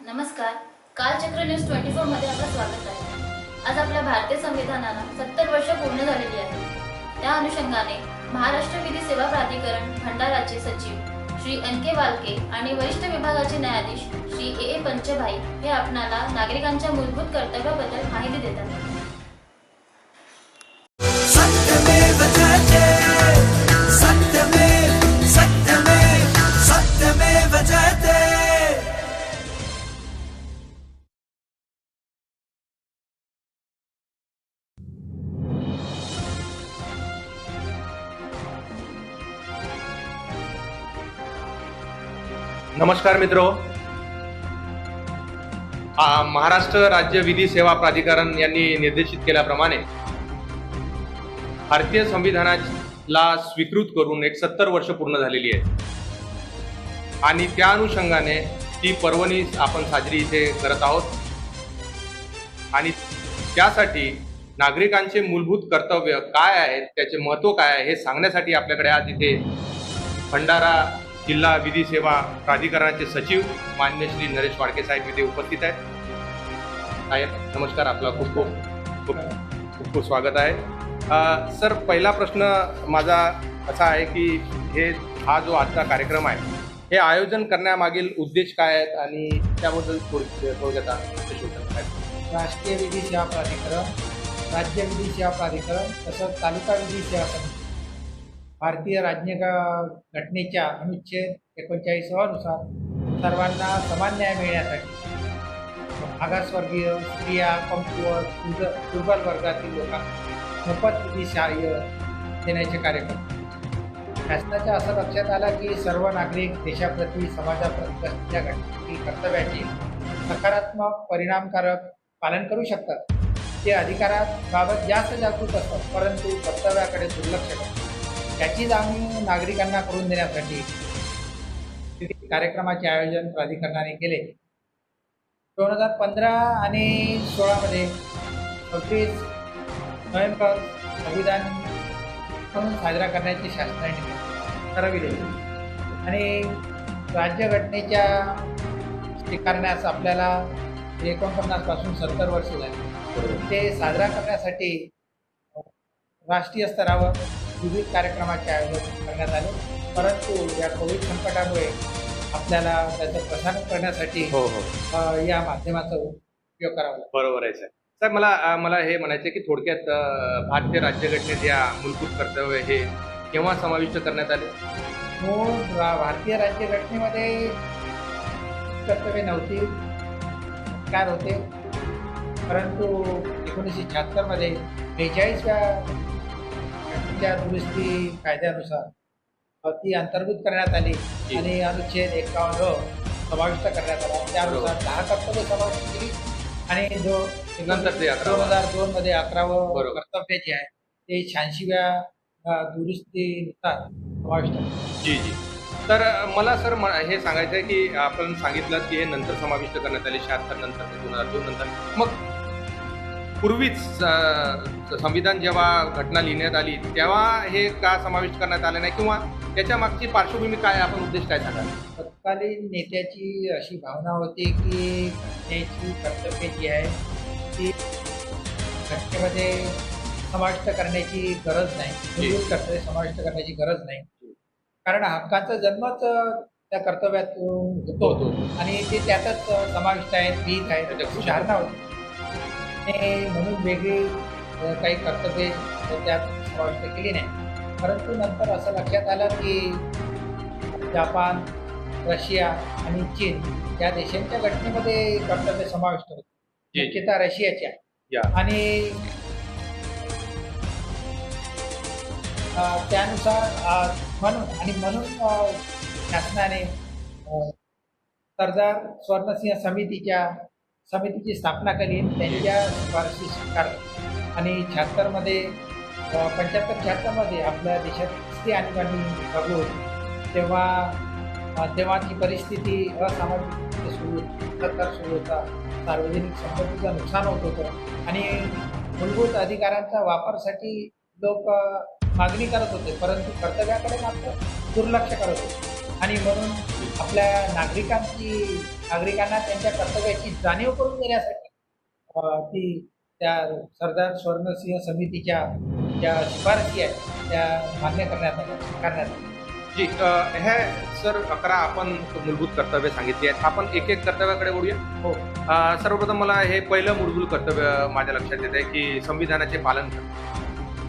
नमस्कार. कालचक्र न्यूज 24 मध्ये आपलं स्वागत आहे. आज आपल्या भारतीय संविधानाला 70 वर्ष पूर्ण झालेली आहेत. त्या अनुषंगाने महाराष्ट्र विधी सेवा प्राधिकरण भंडाराचे सचिव श्री NK वाल्के आणि वरिष्ठ विभागाचे न्यायाधीश श्री AA पंचभाई हे आपणाला नागरिकांच्या मूलभूत कर्तव्याबद्दल माहिती देतात. सत्यमेव जयते सत्यमेव सत्यमेव सत्यमेव जयते। नमस्कार मित्रो, महाराष्ट्र राज्य विधी सेवा प्राधिकरण यांनी निर्देशित केल्याप्रमाणे भारतीय संविधानाला स्वीकृत करून 70 वर्ष पूर्ण झालेली आहेत आणि त्या अनुषंगाने ती पर्वणी आपण साजरी इथे करत आहोत आणि त्यासाठी नागरिकांचे मूलभूत कर्तव्य काय आहेत, त्याचे महत्त्व काय आहे हे सांगण्यासाठी आपल्याकडे आज इथे भंडारा जिल्हा विधी सेवा प्राधिकरणाचे सचिव मान्य श्री नरेश वाडके साहेब इथे उपस्थित आहेत. नमस्कार, आपला खूप खूप खूप खूप खूप स्वागत आहे. सर, पहिला प्रश्न माझा असा आहे की हा जो आजचा कार्यक्रम आहे हे आयोजन करण्यामागील उद्देश काय आहेत आणि त्याबद्दल थोडक्यात राष्ट्रीय विधी सेवा प्राधिकरण, राज्य विधी सेवा प्राधिकरण तसंच तालुका विधी सेवा समिती भारतीय घटनेच्या अनुच्छेद 39 नुसार सर्वांना समान न्याय मिळण्यासाठी मागासवर्गीय, स्त्रिया, कमकुवत, दुर्बल वर्गातील लोकांना मोफत विधी सहाय्य देण्याचे कार्यक्रम. शासनाच्या असं लक्षात आलं की सर्व नागरिक देशाप्रती, समाजाप्रती असलेल्या घटनेची कर्तव्याचे सकारात्मक परिणामकारक पालन करू शकतात. ते अधिकाराबाबत जास्त जागरूक असतात परंतु कर्तव्याकडे दुर्लक्ष करतात. याची जाणीव नागरिकांना करून देण्यासाठी विविध कार्यक्रमाचे आयोजन प्राधिकरणाने केले. 2015 आणि 16 मध्ये 26 नोव्हेंबर संविधान म्हणून साजरा करण्याचे शासनाने ठरविले आणि राज्यघटनेच्या स्वीकारण्यास आपल्याला 49 पासून 70 वर्ष झाली. ते साजरा करण्यासाठी राष्ट्रीय स्तरावर विविध कार्यक्रमाचे आयोजन करण्यात आले, परंतु या कोविड संकटामुळे आपल्याला त्याचं प्रसारण करण्यासाठी या माध्यमाचा उपयोग करावा लागतो. बरोबर आहे सर. मला हे म्हणायचं की थोडक्यात भारतीय राज्यघटनेत या मूलभूत कर्तव्य हे केव्हा समाविष्ट करण्यात आले? भारतीय राज्यघटनेमध्ये कर्तव्य नव्हती, काय होते, परंतु 1976 मध्ये 43व्या दुरुस्ती कायद्यानुसार ती अंतर्भूत करण्यात आली आणि अनुच्छेद 51 समाविष्ट करण्यात आला. त्यानुसार 10 कर्तव्य समाविष्ट केली आणि नंतर 2002 मध्ये 11वं कर्तव्य जे आहे ते 86व्या दुरुस्तीनुसार समाविष्ट आहे. जी. तर मला सर हे सांगायचं आहे की आपण सांगितलं की हे नंतर समाविष्ट करण्यात आले, 76 नंतर, 2002 नंतर. मग पूर्वीच संविधान जेव्हा घटना लिहिण्यात आली तेव्हा हे का समाविष्ट करण्यात आले नाही, किंवा त्याच्या मागची पार्श्वभूमी काय, आपण उद्देश काय सांगाल? तत्कालीन नेत्याची अशी भावना होती की घटनेची कर्तव्य जी आहे ती घटनेमध्ये समाविष्ट करण्याची गरज नाही, मूलभूत कर्तव्य समाविष्ट करण्याची गरज नाही, कारण हक्काचा जन्मच त्या कर्तव्यातून होतो आणि ते त्यातच समाविष्ट आहेत, विहित आहेत, त्याची धारणा होती. म्हणून वेगळी काही कर्तव्ये त्यात समाविष्ट केली नाही. परंतु नंतर असं लक्षात आलं की जपान, रशिया आणि चीन या देशांच्या घटनेमध्ये कर्तव्य समाविष्ट होते, मुख्यतः रशियाच्या, आणि त्यानुसार म्हणून शासनाने सरदार स्वर्णसिंह समितीची स्थापना केली, त्यांच्या शिफारशी स्वीकारल्या आणि 76 मध्ये 75-76 मध्ये आपल्या देशात स्थिती आणीबाणी लागू होती. तेव्हाची परिस्थिती असामाजिक सुरू होता, सार्वजनिक संपत्तीचं नुकसान होत होतं आणि मूलभूत अधिकारांच्या वापरासाठी लोक मागणी करत होते, परंतु कर्तव्याकडे मात्र दुर्लक्ष करत होते आणि म्हणून आपल्या नागरिकांना त्यांच्या कर्तव्याची जाणीव करून देण्यासाठी ती त्या सरदार स्वर्णसिंह समितीच्या ज्या शिफारसी आहेत त्या मान्य करण्यात आल्या, स्वीकारण्यात आल्या. जी हे सर 11 आपण मूलभूत कर्तव्य सांगितली आहेत. आपण एक एक कर्तव्याकडे वळूया. हो. सर्वप्रथम मला हे पहिलं मूलभूत कर्तव्य माझ्या लक्षात येत आहे की संविधानाचे पालन करणे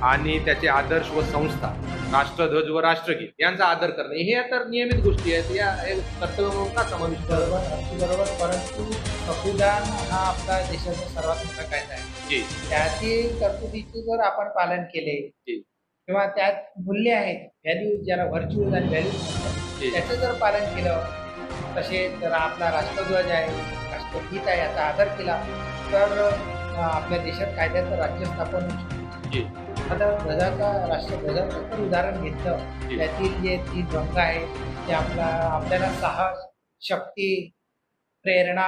आणि त्याचे आदर्श व संस्था, राष्ट्रध्वज व राष्ट्रगीत यांचा आदर करणे हे तर नियमित गोष्टी आहेत. या हे कर्तव्य म्हणून का समाविष्ट करतो? बरोबर, अगदी बरोबर. परंतु संविधान हा आपला देशाचा सर्वात मोठा कायदा आहे. जी त्यातील तरतुदीचे जर आपण पालन केले जी किंवा त्यात मूल्य आहेत, व्हॅल्यू ज्याला व्हर्च्युअल आणि व्हॅल्यूज जी. म्हणतात, त्याचं जर पालन केलं, तसेच जर आपला राष्ट्रध्वज आहे, राष्ट्रगीत आहे, याचा आदर केला तर आपल्या देशात कायद्याचं राज्य स्थापन होऊ शकतं. जी आता राष्ट्रध्वजाचं तर उदाहरण घेतलं, जी. त्यातील जे 3 रंग आहेत ते आपल्याला साहस, शक्ती, प्रेरणा,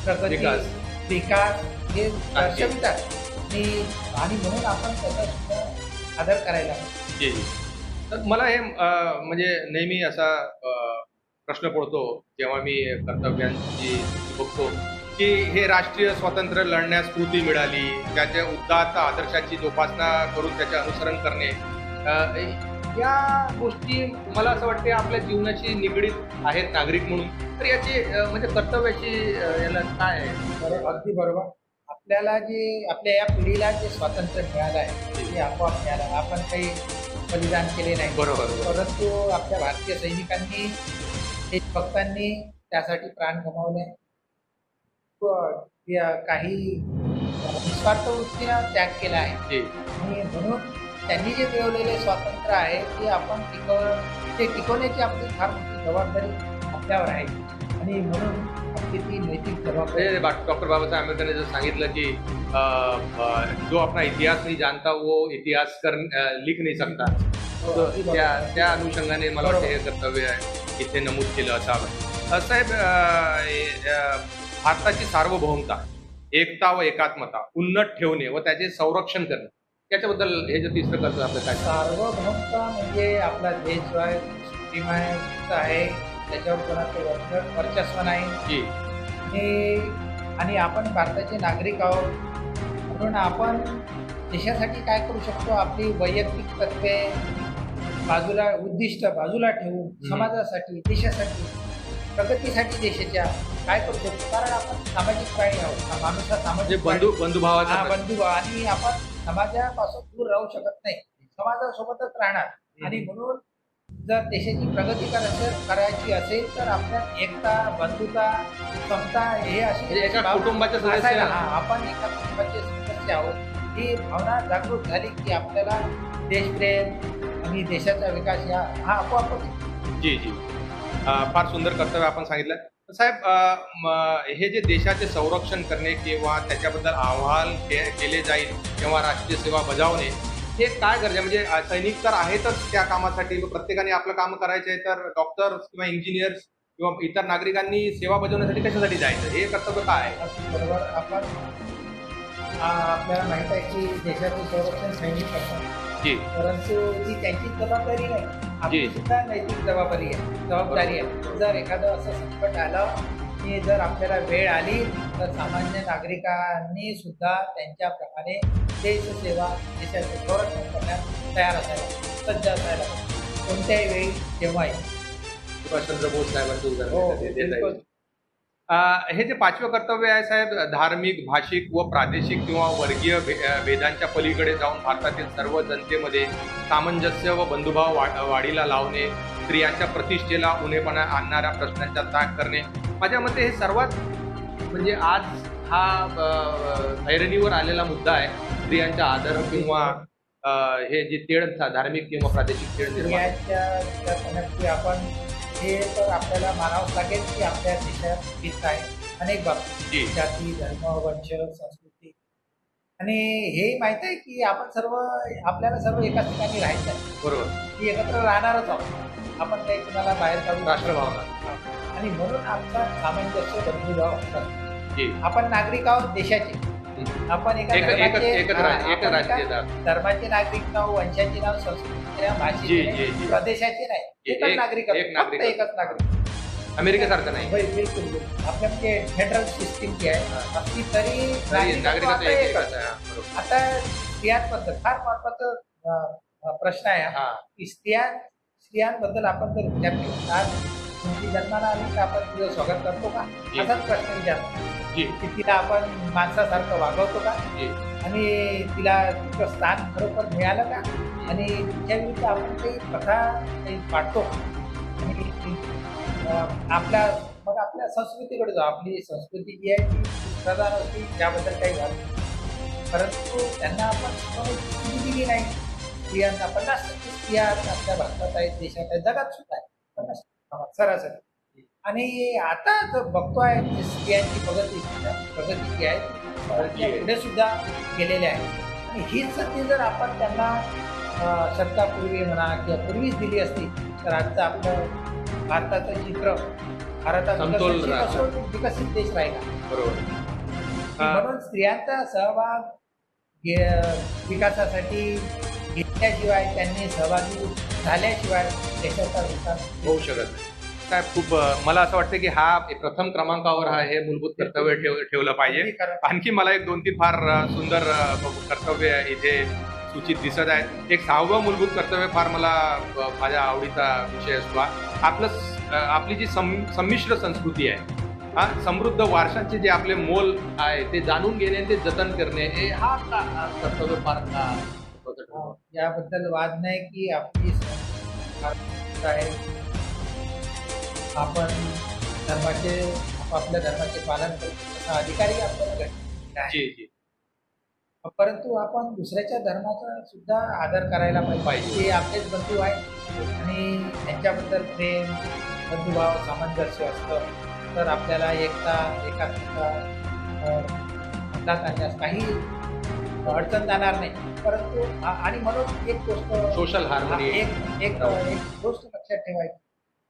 प्रगती, विकास. विकास हे दर्शवितात. आणि म्हणून आपण त्याचा सुद्धा आदर करायला हवा. जी जी. तर मला हे म्हणजे नेहमी असा प्रश्न पडतो जेव्हा मी कर्तव्यांची बघतो की हे राष्ट्रीय स्वातंत्र्य लढण्यास स्फूर्ती मिळाली, त्याच्या उदात्त आदर्शाची जोपासना करून त्याचे अनुसरण करणे, या गोष्टी मला असं वाटते आपल्या जीवनाशी निगडीत आहेत नागरिक म्हणून. तर याची म्हणजे कर्तव्याची याला काय आहे? अगदी बरोबर. आपल्याला जे आपल्या या पिढीला जे स्वातंत्र्य मिळालं आहे ते आपोआप मिळालं. आपण काही बलिदान केले नाही, बरोबर. परंतु आपल्या भारतीय सैनिकांनी, देशभक्तांनी त्यासाठी प्राण गमावले. काही निस्वार्थ वृत्तीनं त्याग केला आहे. जी आणि म्हणून त्यांनी जे मिळवलेले स्वातंत्र्य आहे ते आपण टिकवण्याची आपली फार मोठी जबाबदारी आपल्यावर आहे. आणि म्हणून आपली ती नैतिक जबाबदारी. डॉक्टर बाबासाहेब आंबेडकरांनी जर सांगितलं की जो अपना इतिहास नहीं जानता वो इतिहास लिख नहीं सकता, तो त्या अनुषंगाने मला वाटतं हे कर्तव्य आहे इथे नमूद केलं असावं. साहेब, भारताची सार्वभौमता, एकता व एकात्मता उन्नत ठेवणे व त्याचे संरक्षण करणे याच्याबद्दल हे जे तिसरं कर्तव्य आपलं काय? सार्वभौमता म्हणजे आपला देश जो आहे सीमायुक्त आहे, त्याच्यावर कोणाचं वर्चस्व नाही. जी आणि आपण भारताचे नागरिक आहोत म्हणून आपण देशासाठी काय करू शकतो, आपली वैयक्तिक तत्त्वे बाजूला, उद्दिष्ट बाजूला ठेवून समाजासाठी, देशासाठी, प्रगतीसाठी देशाच्या काय करू शकतो. कारण आपण सामाजिक प्राणी आहोत. माणूस हा सामाजिक बंधुभावाचा बंधुभाव, आणि आपण समाजापासून दूर राहू शकत नाही, समाजासोबतच राहणार. आणि म्हणून जर देशाची प्रगती करायची असेल तर आपल्या एकता, बंधुता, समता हे असे कुटुंबाच्या सदस्य आपण एका कुटुंबाचे सदस्य आहोत. ही भावना जागृत झाली की आपल्याला देशप्रेम आणि देशाचा विकास हा आपोआपच. जी जी. फार सुंदर कर्तव्य आपण सांगितलं. साहेब, हे जे देशाचे संरक्षण करणे किंवा त्याच्याबद्दल अहवाल केले जाईल किंवा राष्ट्रीय सेवा बजावणे हे काय गरज आहे? म्हणजे सैनिक तर आहेतच त्या कामासाठी, प्रत्येकाने आपलं काम करायचं आहे, तर डॉक्टर्स किंवा इंजिनियर्स किंवा इतर नागरिकांनी सेवा बजावण्यासाठी कशासाठी जायचं, हे कर्तव्य काय आहे? बरोबर. आपल्याला माहित आहे की देशाचे संरक्षण सैनिक करतात, जी, परंतु ही त्यांची जबाबदारी नाही, आपली सुद्धा नैतिक जबाबदारी आहे. जर एखादं असं संकट आलं की जर आपल्याला वेळ आली तर सामान्य नागरिकांनी सुद्धा त्यांच्याप्रमाणे देशसेवा, देशाचे संरक्षण करण्यास तयार असायला, सज्ज असायला कोणत्याही वेळी केव्हाही. सुभाषचंद्र बोस साहेबांचं हो, उदाहरण देता बिलकुल. येईल. हे जे 5वं कर्तव्य आहे साहेब, धार्मिक, भाषिक व प्रादेशिक किंवा वर्गीय भेदांच्या पलीकडे जाऊन भारतातील सर्व जनतेमध्ये सामंजस्य व बंधुभाव वाढीला लावणे, स्त्रियांच्या प्रतिष्ठेला उणेपणा आणणाऱ्या प्रश्नांचा त्याग करणे. माझ्या मते हे सर्वात म्हणजे आज हा ऐरणीवर आलेला मुद्दा आहे. स्त्रियांचा आदर किंवा हे जे तेढ, धार्मिक किंवा प्रादेशिक तेढ निर्माण. स्त्रियांच्या आपण हे तर आपल्याला मानावंच लागेल की आपल्या देशात हित आहे अनेक बाबतीत, जाती, धर्म, वंश, संस्कृती. आणि हे माहित आहे की आपल्याला सर्व एकाच ठिकाणी राहायचं आहे, बरोबर, की एकत्र राहणारच आहोत. आपण काही कुणाला बाहेर काढून राष्ट्रभावना. आणि म्हणून आमचा सामंजस्य, बंधुभाव असतात. जी, आपण नागरिक आहोत देशाचे. आपण एका धर्माचे नागरिक नाव, वंशाचे नाव, संस्कृतीचे नाव, भाषेचे, प्रदेशाचे नाही, एकच नागरिक, फक्त एकच नागरिक. अमेरिकेसारखं नाही. बिलकुल बिलकुल. आपल्या म्हणजे फेडरल सिस्टीम जी आहे असली तरी नागरिकत्व नागरिकत्व आता एक एकच. एकच आहे. बरोबर. आता स्त्रियांबद्दल फार महत्वाचा प्रश्न आहे हा. हा. की स्त्रियांबद्दल आपण जर विचार केला आज मुलगी जन्माला आली तर आपण तिचं स्वागत करतो का जी. असाच प्रश्न विचारतो जी की तिला आपण माणसासारखं वागवतो का जी आणि तिला तिचं स्थान खरोखर मिळालं का आणि तिच्या विरुद्ध आपण काही प्रथा काही पाडतो आणि आपल्या संस्कृतीकडे जाऊ. आपली संस्कृती जी आहे ती प्रधान होती त्याबद्दल काही घाल परंतु त्यांना आपण संधी दिली नाही. स्त्रियांना 50% स्त्रिया आपल्या भारतात आहेत, देशात आहेत, जगात सुद्धा आहेत 50% सरासरी. आणि आता जर बघतोय की स्त्रियांची प्रगती जी आहे ती पुढे सुद्धा गेलेली आहे आणि हीच संधी जर आपण त्यांना शतकापूर्वी म्हणा किंवा पूर्वीच दिली असती तर आजचं आपलं भारताचं चित्र भारतात समतोल विकसित देश राहिला. बरोबर. म्हणून स्त्रियांचा सहभाग विकासासाठी घेतल्याशिवाय त्यांनी सहभागी झाल्याशिवाय देशाचा विकास होऊ शकत नाही. साहेब खूप मला असं वाटतं की हा प्रथम क्रमांकावर हा हे मूलभूत कर्तव्य ठेवलं पाहिजे. आणखी मला एक 2-3 फार सुंदर कर्तव्य इथे सूचित दिसत आहेत. एक 6वं मूलभूत कर्तव्य फार मला माझ्या आवडीचा विषय असतो. आपली जी संमिश्र संस्कृती आहे हा समृद्ध वारशांचे जे आपले मोल आहे ते जाणून घेणे ते जतन करणे हे हा कर्तव्य फार याबद्दल वाद नाही की आपली संस्कृती आहे. आपण आपापल्या धर्माचे पालन करतो तसा अधिकारही आपल्याला घटनेत आहे. जी जी परंतु आपण दुसऱ्याच्या धर्माचा सुद्धा आदर करायला पाहिजे. ते आपलेच बंधू आहेत आणि त्यांच्याबद्दल प्रेम बंधुभाव सामंजस्य असतं तर आपल्याला एकात्मता आणण्यास काही अडचण जाणार नाही. परंतु आणि म्हणून एक गोष्ट सोशल हार्मनी एक गोष्ट लक्षात ठेवायची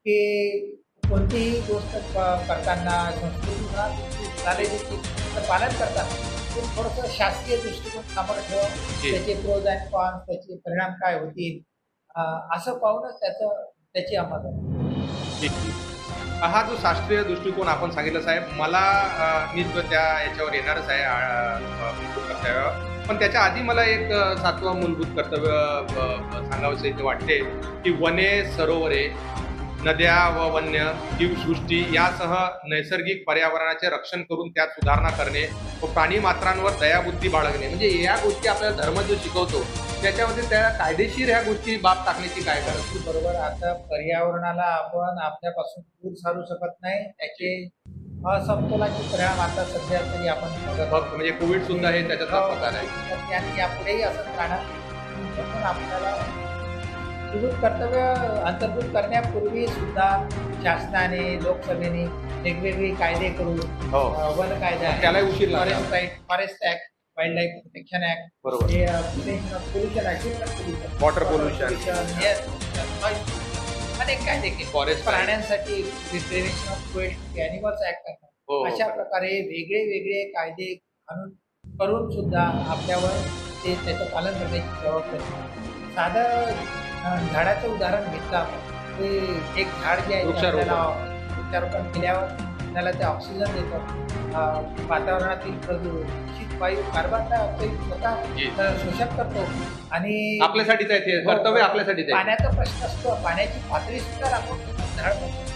की कोणतीही गोष्ट करताना संस्कृती चालेल पालन करताना ते थोडंसं शास्त्रीय दृष्टिकोन समोर ठेवा. त्याचे प्रोज अँड कॉन्स त्याचे परिणाम काय होतील असं पाहूनच त्याची अंमलबजावणी. हा जो शास्त्रीय दृष्टिकोन आपण सांगितलं साहेब मला नीट त्या याच्यावर येणारच आहे मूलभूत कर्तव्यावर. पण त्याच्या आधी मला एक 7वं मूलभूत कर्तव्य सांगावंसं इथे वाटते की वने सरोवरे नद्या व वन्य जीवसृष्टी यासह नैसर्गिक पर्यावरणाचे रक्षण करून त्यात सुधारणा करणे व प्राणीमात्रांवर दयाबुद्धी बाळगणे म्हणजे या गोष्टी आपल्याला धर्म जो शिकवतो त्याच्यामध्ये त्या कायदेशीर ह्या गोष्टी बाब टाकण्याची काय गरज. बरोबर. आता पर्यावरणाला आपण आपल्यापासून दूर सारू शकत नाही. त्याचे असमतोलाचे परिणाम आता सध्या तरी आपण म्हणजे कोविड सुद्धा हे त्याच्यातला प्रकार आहे. आणि यापुढेही असंच राहणार. म्हणून आपल्याला मूलभूत कर्तव्य अंतर्भूत करण्यापूर्वी सुद्धा शासनाने लोकसभेने वेगवेगळे कायदे करून वन कायदा त्यालाही उशीर लागला. Forest act wild life protection act बरोबर पोल्युशन ऍक्ट वॉटर पोल्युशन अनेक कायदे केले. फॉरेस्ट प्राण्यांसाठी prevention of cruelty animals act अशा प्रकारे वेगळे कायदे आणून करून सुद्धा आपल्यावर ते त्याचं पालन करण्याची जबाबदारी. साधं झाडाचं उदाहरण घेतलं आपण ते एक झाड जे आहे वृक्षारोपण केल्यावर त्याला ते ऑक्सिजन देतं. वातावरणातील दूषित वायू कार्बन डायऑक्साईड स्वतः शोषण करतो आणि आपल्यासाठीच आहे ते कर्तव्य आपल्यासाठीच आहे. पाण्याचा प्रश्न असतो. पाण्याची पातळी सुद्धा राखून झाड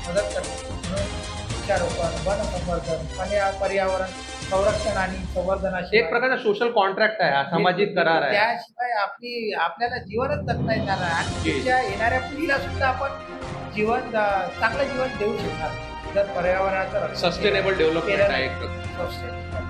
मदत करतो. म्हणून वृक्षारोपण वन संवर्धन पर्यावरण संरक्षण आणि संवर्धनाशी एक प्रकारचा सोशल कॉन्ट्रॅक्ट आहे हा सामाजिक करार आहे. त्याशिवाय आपल्याला जीवनच जगता येणार आहे आणि पुढच्या येणाऱ्या पिढीला सुद्धा आपण चांगलं जीवन देऊ शकणार जर पर्यावरणाचं सस्टेनेबल डेव्हलपमेंट आहे.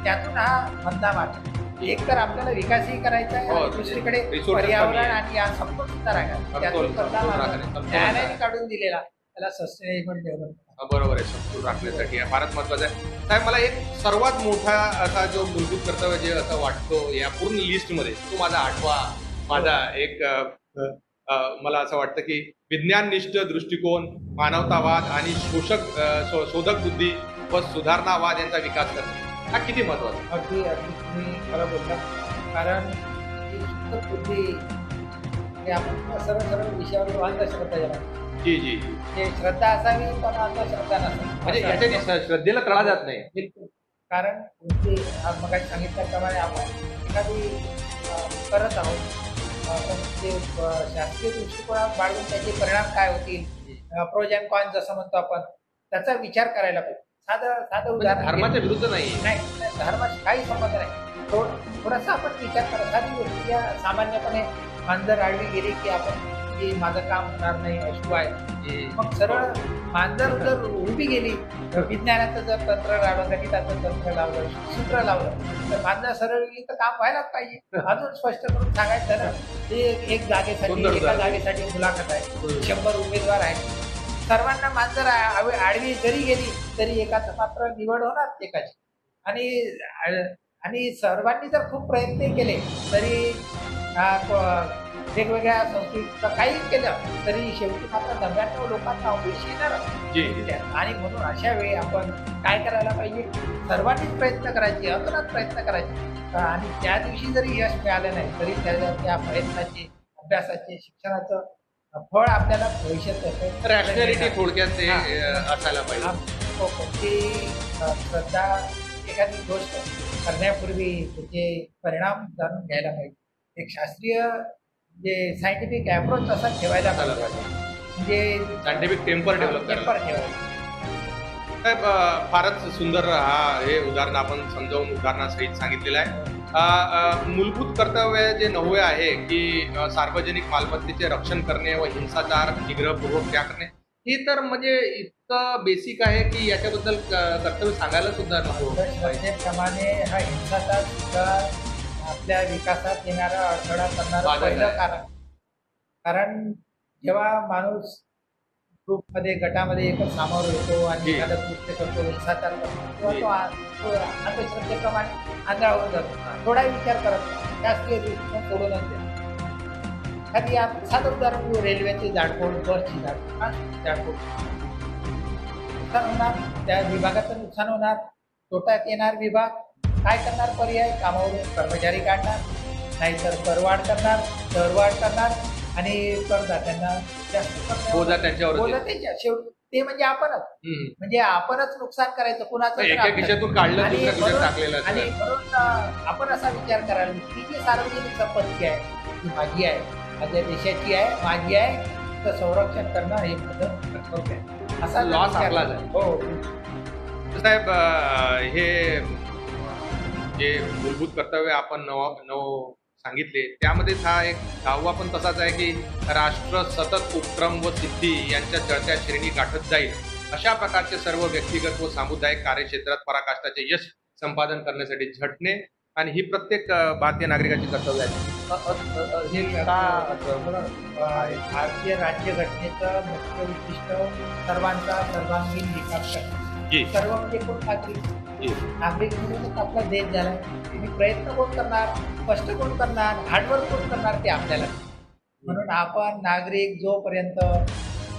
त्यातून हा मधला मार्ग. एक तर आपल्याला विकासही करायचा आहे दुसरीकडे पर्यावरण आणि या संपत्ती सुद्धा राखायचा. त्यातून न्यायालयाने काढून दिलेला त्याला सस्टेनेबल डेव्हलपमेंट बरोबर आहे. समतोल राखण्यासाठी फारच महत्वाचं आहे. साहेब मला एक सर्वात मोठा असा जो मूलभूत कर्तव्य जे असं वाटतो या पूर्ण लिस्टमध्ये तो माझा 8वा माझा एक मला असं वाटतं की विज्ञाननिष्ठ दृष्टिकोन मानवतावाद आणि शोधक बुद्धी व सुधारणावाद यांचा विकास करणे हा किती महत्वाचा. अगदी तुम्ही खरं बोलता. कारण ही शोधक बुद्धी हे आपण सरळ विषयावर अंधश्रद्धा जी जी ते श्रद्धा असावी पण अंधश्रद्धा म्हणजे नसावी याच्या श्रद्धेला तळा जात नाही. बिलकुल. कारण ते मग सांगितल्याप्रमाणे आपण एखादी करत आहोत पण ते शास्त्रीय दृष्टिकोनात बाळगून त्याचे परिणाम काय होतील, प्रोज अँड कॉन्स जसं म्हणतो आपण, त्याचा विचार करायला पाहिजे. साधं साधं म्हणजे उदाहरण धर्माच्या विरुद्ध नाही. नाही, धर्माशी काही संबंध नाही. थोडासा आपण विचार करा. साधी गोष्ट या सामान्यपणे मांजर आडवी गेली की आपण की माझं काम होणार नाही अशुभ आहे. मग सरळ मांजर जर उभी गेली तर विज्ञानाचं जर तंत्र लावलं, गणिताचं तंत्र लावलं, सूत्र लावलं तर मांजर सरळ गेली तर काम व्हायलाच पाहिजे. अजून स्पष्ट करून सांगायचं ना, ते एक जागेसाठी सुंदर एका उदाहरण. जागेसाठी मुलाखत आहे, 100 उमेदवार आहेत. सर्वांना मांजर आडवी जरी गेली तरी एकाच मात्र निवड होणार एकाची. आणि सर्वांनी जर खूप प्रयत्न केले तरी वेगवेगळ्या संस्कृतीचं काही केलं तरी शेवटी मात्र 99 लोकांना अपयश येणार. जी. आणि म्हणून अशा वेळी आपण काय करायला पाहिजे, सर्वांनीच प्रयत्न करायचे, अतोनात प्रयत्न करायचे. आणि त्या दिवशी जरी यश मिळालं नाही तरी त्या प्रयत्नाचे, अभ्यासाचे, शिक्षणाचं फळ आपल्याला भविष्यात रॅशनॅलिटी थोडक्यात ते असायला पाहिजे. कोणती श्रद्धा एखादी गोष्ट करण्यापूर्वी त्याचे परिणाम जाणून घ्यायला पाहिजे. एक शास्त्रीय जे सायंटिफिक अप्रोच असा ठेवायला पाहिजे. म्हणजे सायंटिफिक टेम्पर डेव्हलप करायला. पेपर ठेवायला. साहेब, फारच सुंदर हे उदाहरण आपण समजावून उदाहरणासहित सांगितलेलं आहे. मूलभूत कर्तव्य जे 9वे आहे की सार्वजनिक मालमत्तेचे रक्षण करणे व हिंसाचार निग्रहपूर्वक त्याग करणे, हे तर म्हणजे इतकं बेसिक आहे की याच्याबद्दल कर्तव्य सांगायला सुद्धा नको. प्रमाणे हा हिंसाचार सुद्धा आपल्या विकासात येणारा अडथळा करणारं बाधक पहिलं आहे. कारण जेव्हा माणूस ग्रुपमध्ये गटामध्ये एकच सामोरं येतो आणि जी. एखादं कृत्य करतो, हिंसाचार करतो, जी. तेव्हा तो अंधश्रद्धेप्रमाणे आंधळा होऊन जातो. थोडा विचार करत नाही, शास्त्रीय दृष्टिकोन सोडूनच देतो. खाली साधं उदाहरण घेऊ, रेल्वेची जाडपोड, बसची जाडपोड नुकसान होणार, त्या विभागाचं नुकसान होणार, तोट्यात येणार विभाग. काय करणार? पर्याय कामावरून कर्मचारी काढणार, नाहीतर करवाढ करणार, दरवाढ करणार आणि करदात्यांना जास्त बोजा त्यांच्यावर बोजा त्यांच्या शेवटी ते म्हणजे आपणच. म्हणजे आपणच नुकसान करायचं कुणाचं तर एका आपलं. खिशातून काढलं आणि दुसऱ्या खिशात म्हणून- टाकलेलं आणि असतं. म्हणून आपण असा विचार करायला की जी सार्वजनिक संपत्ती आहे ती माझी आहे, माझ्या देशाची आहे, माझी आहे, तर संरक्षण करणं हे माझं कर्तव्य आहे. असा जर Loss विचार- आपलाच आहे. हो. साहेब, हे जे मूलभूत कर्तव्य आपण नव सांगितले त्यामध्येच हा एक 10वा पण तसाच आहे की राष्ट्र सतत उपक्रम व सिद्धी यांच्या चढत्या श्रेणी गाठत जाईल, अशा प्रकारचे सर्व व्यक्तिगत व सामुदायिक कार्यक्षेत्रात पराकाष्ठाचे यश संपादन करण्यासाठी झटणे आणि ही प्रत्येक भारतीय नागरिकाची कर्तव्य आहे. हे भारतीय राज्यघटनेचं मुख्य उद्दिष्ट सर्वांचा सर्वांगीण विकास करणे. जी सर्व म्हणजे कोण? नागरिक. जी नागरिक म्हणूनच आपला देश झालाय. आणि प्रयत्न कोण करणार? कष्ट कोण करणार? हार्डवर्क कोण करणार? ते आपल्याला. म्हणून आपण नागरिक जोपर्यंत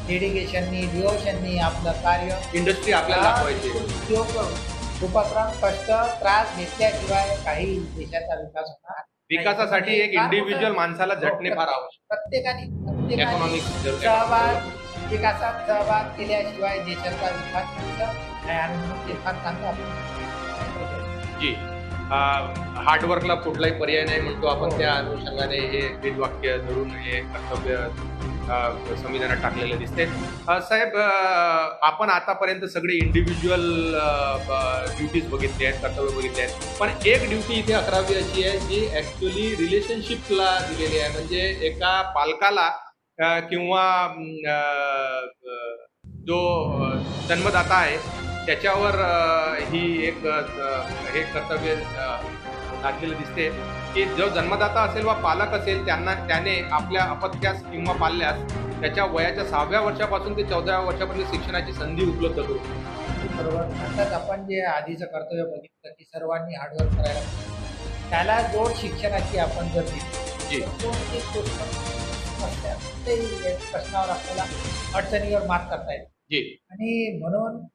डेडिकेशननी, डिवोशननी आपलं कार्य इंडस्ट्री आपल्याला दाखवायची. उद्योग करून उपक्रम, कष्ट, त्रास घेतल्याशिवाय काही देशाचा विकास होणार नाही. विकासासाठी एक फार इंडिव्हिज्युअल मोठं- माणसाला झटणे फार आवश्यक. प्रत्येकाने Economic सहभाग, विकासात सहभाग केल्याशिवाय देशाचा विकास होत नाही. आणि म्हणून ते फार चांगलं आपण जी हार्डवर्कला कुठलाही पर्याय नाही म्हणतो आपण. त्या अनुषंगाने हे वेदवाक्य धरून हे कर्तव्य संविधानात टाकलेलं दिसते. साहेब, आपण आतापर्यंत सगळे इंडिव्हिज्युअल ड्युटीज बघितले आहेत, कर्तव्य बघितले आहेत, पण एक ड्युटी इथे 11वी अशी आहे जी ॲक्च्युली रिलेशनशिपला दिलेली आहे. म्हणजे एका पालकाला किंवा जो जन्मदाता आहे त्याच्यावर ही एक हे कर्तव्य लादलेलं दिसते की जो जन्मदाता असेल वा पालक असेल त्याने आपल्या अपत्यास किंवा पाल्यास त्याच्या वयाच्या 6व्या वर्षापासून ते 14व्या वर्षापर्यंत शिक्षणाची संधी उपलब्ध करू. बरोबर. नंतर आपण जे आधीचं कर्तव्य बघितलं की सर्वांनी हार्डवर्क करायला पाहिजे. त्याला जोड शिक्षणाची आपण जर दिली जी. तर कोणतीच गोष्ट नसते. ते प्रश्नावर आपल्याला अडचणीवर मात करता येईल. जी, आणि म्हणून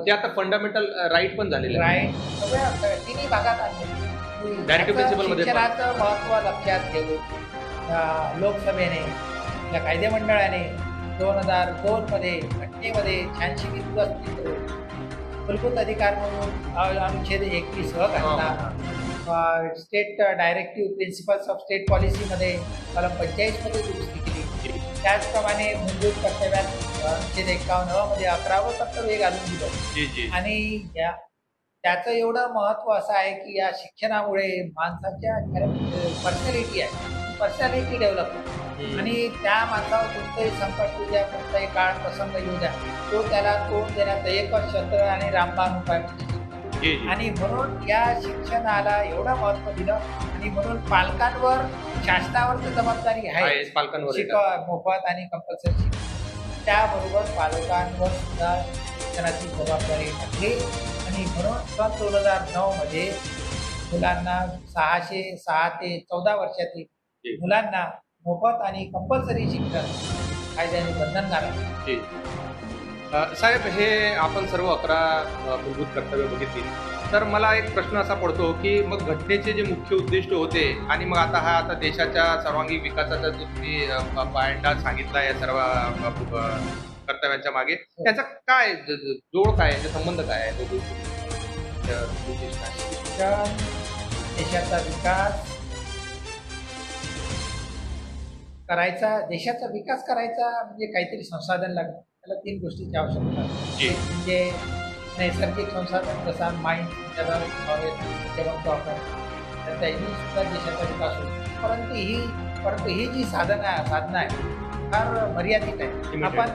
ते आता फंडामेंटल राईट पण झालेलं आहे. राईट सगळ्या तिन्ही भागात आणले. Directive principle मध्ये पण. शिक्षणाचं महत्त्व लक्षात घेऊन लोकसभेने, या कायदे मंडळाने 2002 मध्ये घटनेमध्ये 86 वी दुरुस्ती करून मूलभूत अधिकार म्हणून अनुच्छेद 21 घातला. State directive principles of state पॉलिसीमध्ये कलम 45 मध्ये दुरुस्ती केली. त्याचप्रमाणे मूलभूत कर्तव्यात अनुच्छेद 51 मध्ये 11वं कर्तव्य घालून दिलं. आणि त्याचं एवढं महत्त्व असं आहे की या शिक्षणामुळे माणसाच्या पर्सनॅलिटी डेव्हलप होते आणि त्या माणसावर कोणतंही संकट येऊ द्या, कोणताही काळ प्रसंग येऊ द्या, तो त्याला तोंड देण्याचं एकच शस्त्र आणि रामबाण उपाय म्हणजे. आणि म्हणून या शिक्षणाला एवढं महत्त्व दिलं आणि म्हणून पालकांवर शासनावर तर जबाबदारी आहे पालकांवर मोफत आणि कंपल्सरी शिक्षण. त्याबरोबर पालकांवर सुद्धा शिक्षणाची जबाबदारी टाकली आणि म्हणून सन 2009 मध्ये मुलांना 6 ते 14 वर्षातील मुलांना मोफत आणि कंपल्सरी शिक्षण कायद्याने बंधनकारक आहे. साहेब, हे आपण सर्व 11 मूलभूत कर्तव्य बघितली, तर मला एक प्रश्न असा पडतो की मग घटनेचे जे मुख्य उद्दिष्ट होते आणि मग आता देशाच्या सर्वांगीण विकासाचा जो तुम्ही पायंडा सांगितला या सर्व कर्तव्यांच्या मागे, त्याचा काय जोड काय आहे, संबंध काय आहे, उद्दिष्ट आहे? शिक्षण देशाचा विकास करायचा म्हणजे काहीतरी संसाधन लागतं. त्याला 3 गोष्टीची आवश्यकता आहे. म्हणजे नैसर्गिक संसाधन, जसा माइंड त्याला म्हणतो आपण, तर त्यांनी सुद्धा देशाचा विकास होतो. परंतु ही जी साधनं आहे फार मर्यादित आहे. आपण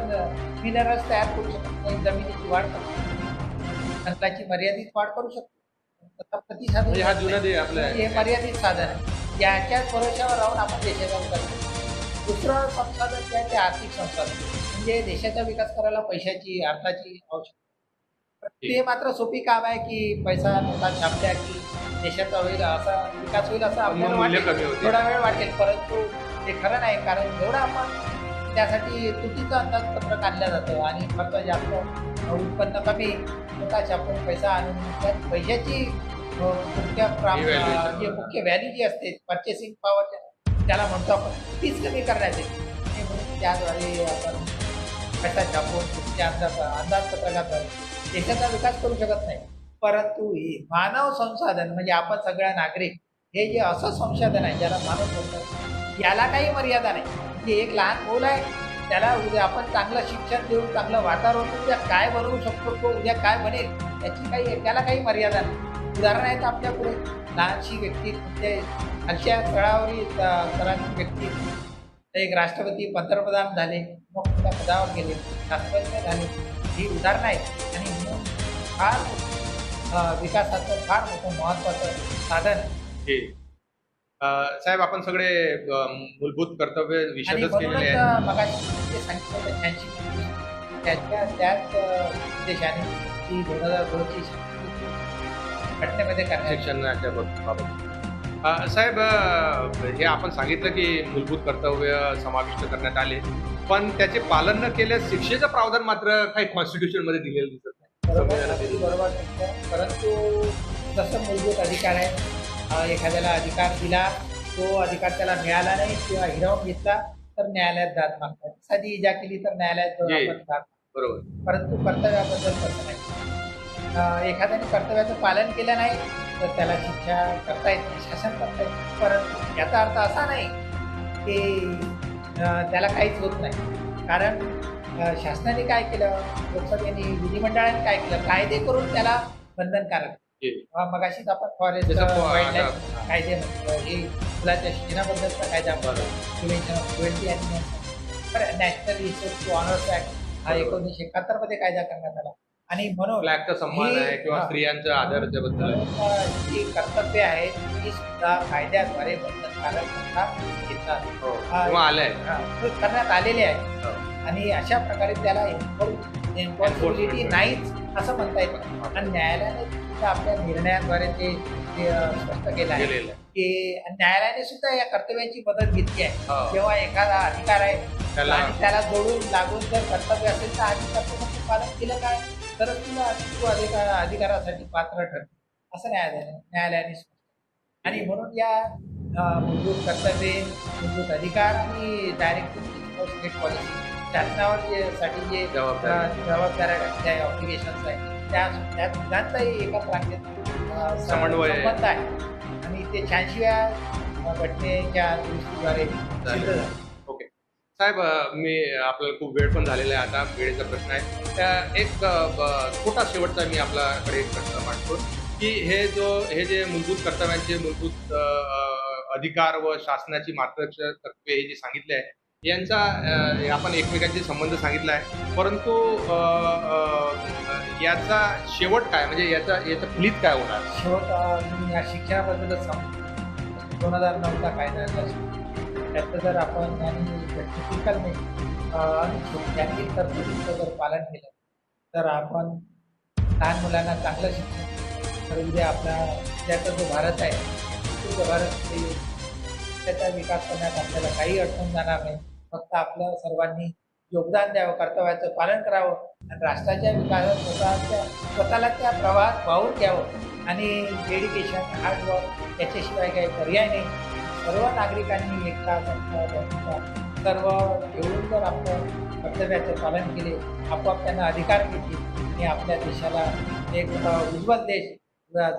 मिनरल्स तयार करू शकतो नाही, जमिनीची वाढ करू शकतो, खताची मर्यादित वाढ करू शकतो. प्रतिसाधन हे मर्यादित साधन आहे. याच्याच भरोश्यावर राहून आपण देशाचा विकास करतो. दुसरं संसाधन जे आहे ते आर्थिक संसाधन, म्हणजे देशाचा विकास करायला पैशाची, अर्थाची आवश्यकता. ते मात्र सोपी काम आहे की पैसा नोटा छापल्या की देशाचा होईल, असा विकास होईल असं आपल्याला वाटेल, थोडा वेळ वाटेल. परंतु ते खरं नाही, कारण जेवढं आपण त्यासाठी तुटीचं अंदाजपत्रक आणलं जातं आणि खर्च जास्त, उत्पन्न कमी, नोटा छापून पैसा आणून त्यात पैशाची मुख्य व्हॅल्यू जी असते, पर्चेसिंग पॉवर त्याला म्हणतो आपण, तीच कमी करण्यात येते. म्हणून त्याद्वारे आपण पैसा छापून तुमच्या अंदाजपत्रकात देशाचा विकास करू शकत नाही. परंतु हे मानव संसाधन म्हणजे आपण सगळ्या नागरिक, हे जे असं संसाधन आहे ज्याला मानव संसाधन, याला काही मर्यादा नाही. म्हणजे एक लहान मुल आहे, त्याला उद्या आपण चांगलं शिक्षण देऊन, चांगलं वातावरण, उद्या काय बनवू शकतो, तो उद्या काय बनेल त्याला काही मर्यादा नाही. उदाहरण आहेत आपल्या पुढे, लहानशी व्यक्ती म्हणजे अशा स्तरावरील व्यक्ती, एक राष्ट्रपती, पंतप्रधान झाले, मग त्या पदावर गेले, शास्त्रज्ञ झाले, ही उदाहरणं आहेत. आणि म्हणून फार विकासाचं फार मोठं महत्त्वाचं साधन आहे. साहेब, आपण सगळे मूलभूत कर्तव्य विषदच केलेले आहेत. मगाशी ते सांगितलं 86 त्याच देशाने ती 2002ची घटनेमध्ये शिक्षणाच्या बाबत. साहेब, हे आपण सांगितलं की मूलभूत कर्तव्य समाविष्ट करण्यात आले, पण त्याचे पालन न केल्यास शिक्षेचं प्रावधान मात्र काही कॉन्स्टिट्यूशन मध्ये दिलेलं दिसत नाही. बरोबर. परंतु जसं मूलभूत अधिकार आहे, एखाद्याला अधिकार दिला, तो अधिकार त्याला मिळाला नाही किंवा हिरावून घेतला तर न्यायालयात दाद मागतात. साधी इजा केली तर न्यायालयात बरोबर. परंतु कर्तव्याबद्दल तसं नाही. एखाद्याने कर्तव्याचं पालन केलं नाही तर त्याला शिक्षा करता येत नाही, शासन करता येत. परंतु याचा अर्थ असा नाही की त्याला काहीच होत नाही. कारण शासनाने काय केलं, लोकसभेने, विधिमंडळाने काय केलं, कायदे करून त्याला बंधनकारक. मगाशीच आपण फॉरेस्ट वाईल्डलाईफ कायदे म्हटलं, हे मुलाच्या शिक्षणाबद्दलचा कायदा prevention of cruelty and national resource to honours act हा 1971 मध्ये कायदा करण्यात आला. आणि म्हणून ब्लॅकचा सन्मान आहे किंवा स्त्रियांच्या आदराच्याबद्दल जी कर्तव्य आहे ती सुद्धा कायद्याद्वारे बंधनकारक करण्यात आलेले आहे. आणि अशा प्रकारे त्याला एन्फोर्सिबिलिटी नाहीच असं म्हणता येतं. आणि न्यायालयाने सुद्धा आपल्या निर्णयाद्वारे ते स्पष्ट केलं आहे की न्यायालयाने सुद्धा या कर्तव्याची मदत घेतली आहे. जेव्हा एखादा अधिकार आहे आणि त्याला जोडून लागून जर कर्तव्य असेल तर आधी कर्तव्याचं पालन केलं काय तरच तुला तू अधिकारासाठी पात्र ठरते, असं न्यायालयाने. आणि म्हणून या मूलभूत कर्तव्ये, मूलभूत अधिकार आणि डायरेक्टिव्ह स्टेट पॉलिसी शासनावर साठी जे जबाबदाऱ्या घातल्या ऑब्लिगेशन्स आहे त्या तिघांचाही एकाच रांगेत समन्वय आहे. संबंध आहे आणि ते 86व्या घटनेच्या दुरुस्तीद्वारे सिद्ध झाले. ओके साहेब, मी आपल्याला खूप वेळ पण झालेला आहे, आता वेळेचा प्रश्न आहे. एक छोटा शेवटचा मी आपल्याकडे एक प्रश्न मांडतो की हे जे मूलभूत कर्तव्यांचे मूलभूत अधिकार व शासनाची मार्गदर्शक तत्त्वे हे जे सांगितले आहे यांचा आपण एकमेकांचे संबंध सांगितला आहे, परंतु याचा शेवट काय, म्हणजे याचं फलित काय होणार? शेवट मी या शिक्षणाबद्दलच सांगतो. 2009चा कायदा त्याचं जर आपण आणि टेक्निकल यांनी तरतुदीचं जर पालन केलं तर आपण लहान मुलांना चांगलं शिक्षण, तर उद्या त्याचा जो भारत आहे तो भारत त्याचा विकास करण्यात आपल्याला काही अडचण जाणार नाही. फक्त आपलं सर्वांनी योगदान द्यावं, कर्तव्याचं पालन करावं आणि राष्ट्राच्या विकासात स्वतःला त्या प्रवाहात वाहून घ्यावं आणि डेडिकेशन, हार्डवर्क याच्याशिवाय काही पर्याय नाही. सर्व नागरिकांनी एकता सर्व घेऊन जर आपण कर्तव्याचं पालन केले, आपोआप त्यांना अधिकार मिळतील आणि आपल्या देशाला एक उज्ज्वल देश,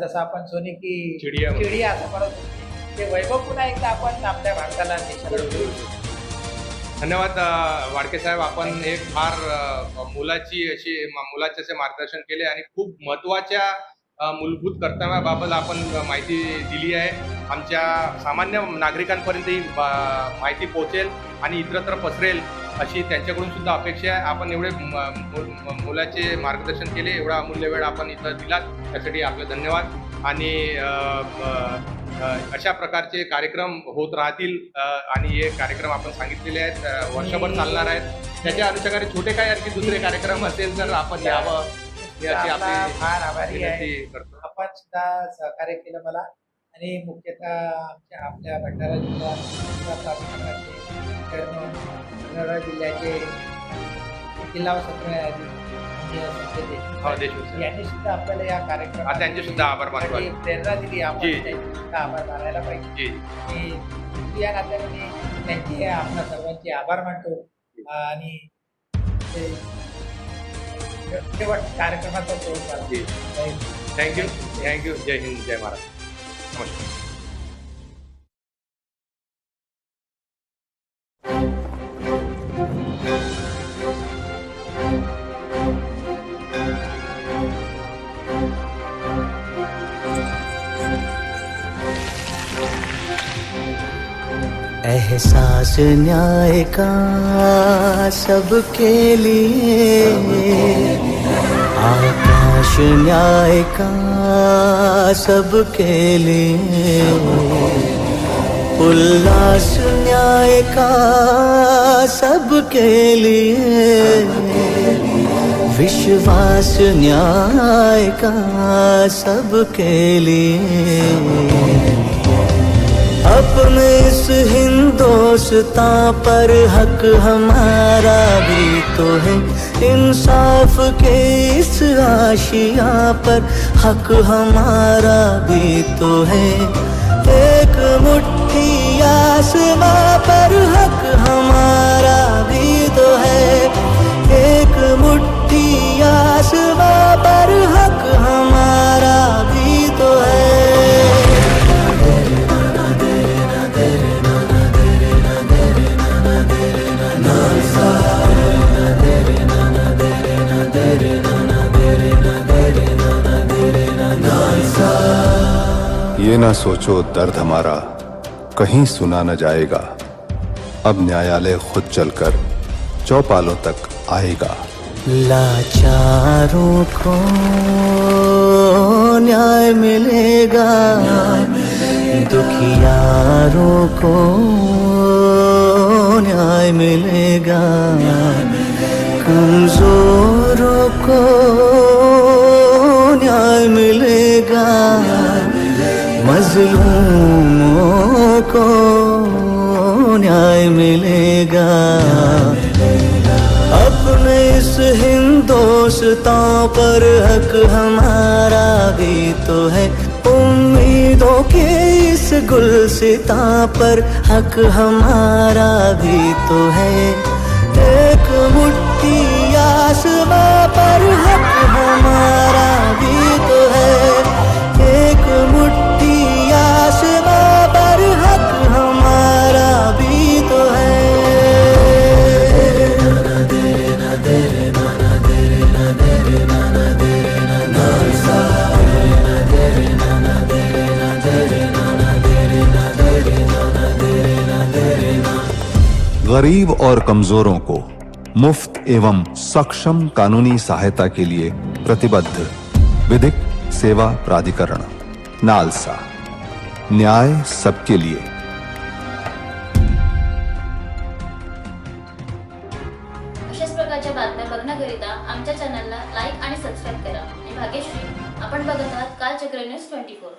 जसं आपण सोने की चिडिया असं म्हणत होते, ते वैभव पुन्हा एकदा आपण आपल्या भारताला देशाला. धन्यवाद वाडके साहेब, आपण एक फार मुलाचे असे मार्गदर्शन केले आणि खूप महत्त्वाच्या मूलभूत कर्तव्याबाबत आपण माहिती दिली आहे. आमच्या सामान्य नागरिकांपर्यंत ही माहिती पोहोचेल आणि इतरत्र पसरेल अशी त्यांच्याकडून सुद्धा अपेक्षा आहे. आपण एवढे मुलाचे मार्गदर्शन केले, एवढा अमूल्य वेळ आपण इथं दिलात, त्यासाठी आपले धन्यवाद. आणि अशा प्रकारचे कार्यक्रम होत राहतील आणि हे कार्यक्रम आपण सांगितलेले आहेत वर्षभर चालणार आहेत. त्याच्या अनुषंगाने छोटे काय आणखी दुसरे कार्यक्रम असेल तर आपण यावं याची आपली फार आभारी आहे. विनंती करतो. आपण सुद्धा सहकार्य केलं मला आणि मुख्यतः आपल्या भंडारा जिल्हा प्राधिकरणाचे चेअरमन, भंडारा जिल्ह्याचे जिल्हा सत्र न्यायाधीश देशमुख यांनी सुद्धा आपल्याला या कार्यक्रमात त्यांचे सुद्धा आभार मानतो. प्रेरणा दिली. आपण जी. त्यांचे सुद्धा आभार मानायला पाहिजे. जी, या नात्याने त्यांचे आपल्या सर्वांचे आभार मानतो आणि शेवट कार्यक्रमाचा शेवट झाला. जी. थँक्यू. जय हिंद, जय महाराष्ट्र. नमस्कार. एहसास न्याय का सबके लिए, आकाश न्याय का सबके लिए, उल्लास न्याय का सबके लिए, विश्वास न्याय का सबके लिए। अपने इस हिंदुस्तां पर हक हमारा भी तो है, इंसाफ के इस आशिया पर हक हमारा भी तो है। एक मुट्ठी आसमां पर हक हमारा भी तो है, एक मुट्ठी आसमां पर हक हमारा भी तो है। ये ना सोचो दर्द हमारा कहीं सुना न जाएगा, अब न्यायालय खुद चलकर चौपालों तक आएगा। लाचारों को न्याय मिलेगा, दुखियारों को न्याय मिलेगा, कमजोरों को न्याय मिलेगा, मजलूमों को न्याय मिलेगा। अपने इस हिंदुस्तां पर हक हमारा भी तो है, उम्मीदों के इस गुलसितां पर हक हमारा भी तो है। एक मुट्ठी आसमां पर हक हमारा भी तो है, एक मुट्ठी आसमां पर हक हमारा भी तो है। गरीब और कमजोरों को मुफ्त एवं सक्षम कानूनी सहायता के लिए प्रतिबद्ध विधिक सेवा प्राधिकरण नालसा, न्याय सबके लिए। अशाच प्रकारच्या बातम्या बघण्याकरिता आमच्या चॅनलला लाईक आणि सबस्क्राईब करा. मी भाग्यश्री, आपण बघत आहात कालचक्र न्यूज 24.